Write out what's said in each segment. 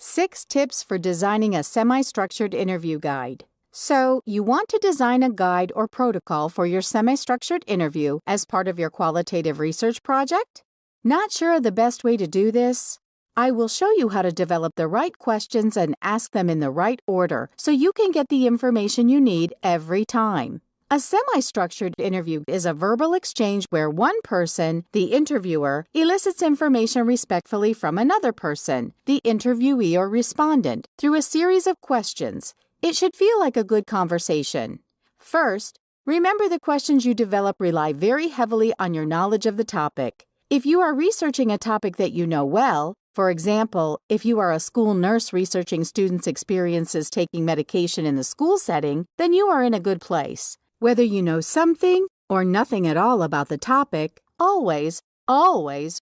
6 tips for designing a semi-structured interview guide. So, you want to design a guide or protocol for your semi-structured interview as part of your qualitative research project? Not sure of the best way to do this? I will show you how to develop the right questions and ask them in the right order so you can get the information you need every time. A semi-structured interview is a verbal exchange where one person, the interviewer, elicits information respectfully from another person, the interviewee or respondent, through a series of questions. It should feel like a good conversation. First, remember the questions you develop rely very heavily on your knowledge of the topic. If you are researching a topic that you know well, for example, if you are a school nurse researching students' experiences taking medication in the school setting, then you are in a good place. Whether you know something or nothing at all about the topic, always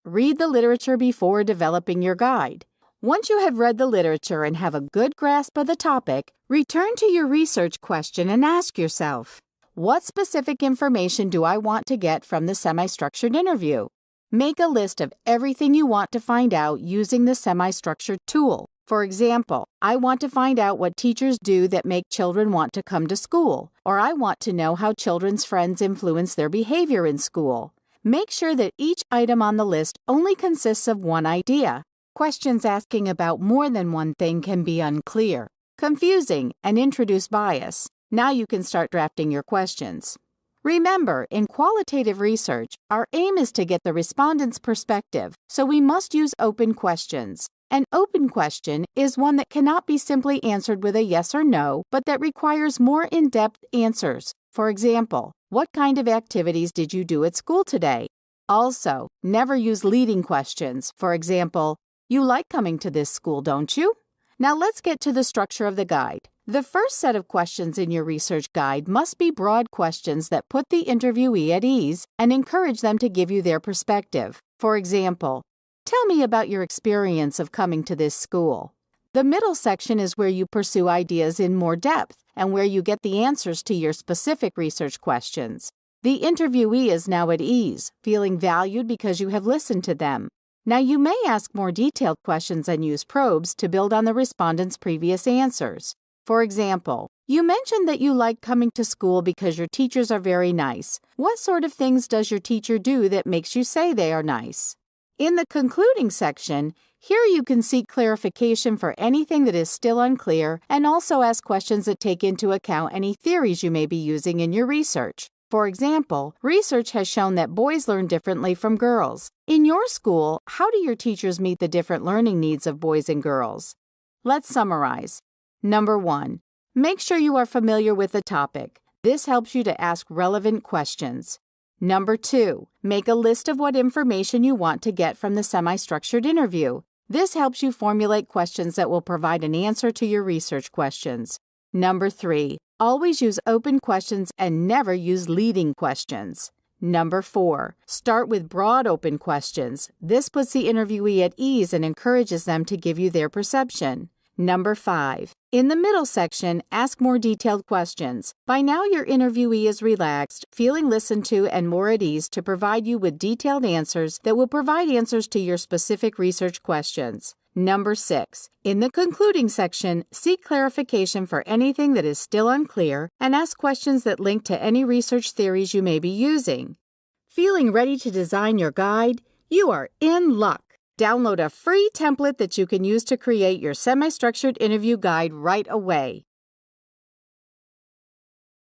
read the literature before developing your guide. Once you have read the literature and have a good grasp of the topic, return to your research question and ask yourself, what specific information do I want to get from the semi-structured interview? Make a list of everything you want to find out using the semi-structured tool. For example, I want to find out what teachers do that make children want to come to school, or I want to know how children's friends influence their behavior in school. Make sure that each item on the list only consists of one idea. Questions asking about more than one thing can be unclear, confusing, and introduce bias. Now you can start drafting your questions. Remember, in qualitative research, our aim is to get the respondent's perspective, so we must use open questions. An open question is one that cannot be simply answered with a yes or no, but that requires more in-depth answers. For example, what kind of activities did you do at school today? Also, never use leading questions. For example, you like coming to this school, don't you? Now let's get to the structure of the guide. The first set of questions in your research guide must be broad questions that put the interviewee at ease and encourage them to give you their perspective. For example, tell me about your experience of coming to this school. The middle section is where you pursue ideas in more depth and where you get the answers to your specific research questions. The interviewee is now at ease, feeling valued because you have listened to them. Now you may ask more detailed questions and use probes to build on the respondent's previous answers. For example, you mentioned that you like coming to school because your teachers are very nice. What sort of things does your teacher do that makes you say they are nice? In the concluding section, here you can seek clarification for anything that is still unclear and also ask questions that take into account any theories you may be using in your research. For example, research has shown that boys learn differently from girls. In your school, how do your teachers meet the different learning needs of boys and girls? Let's summarize. Number 1. Make sure you are familiar with the topic. This helps you to ask relevant questions. Number 2. Make a list of what information you want to get from the semi-structured interview. This helps you formulate questions that will provide an answer to your research questions. Number 3. Always use open questions and never use leading questions. Number 4. Start with broad open questions. This puts the interviewee at ease and encourages them to give you their perception. Number 5. In the middle section, ask more detailed questions. By now, your interviewee is relaxed, feeling listened to and more at ease to provide you with detailed answers that will provide answers to your specific research questions. Number 6. In the concluding section, seek clarification for anything that is still unclear and ask questions that link to any research theories you may be using. Feeling ready to design your guide? You are in luck! Download a free template that you can use to create your semi-structured interview guide right away.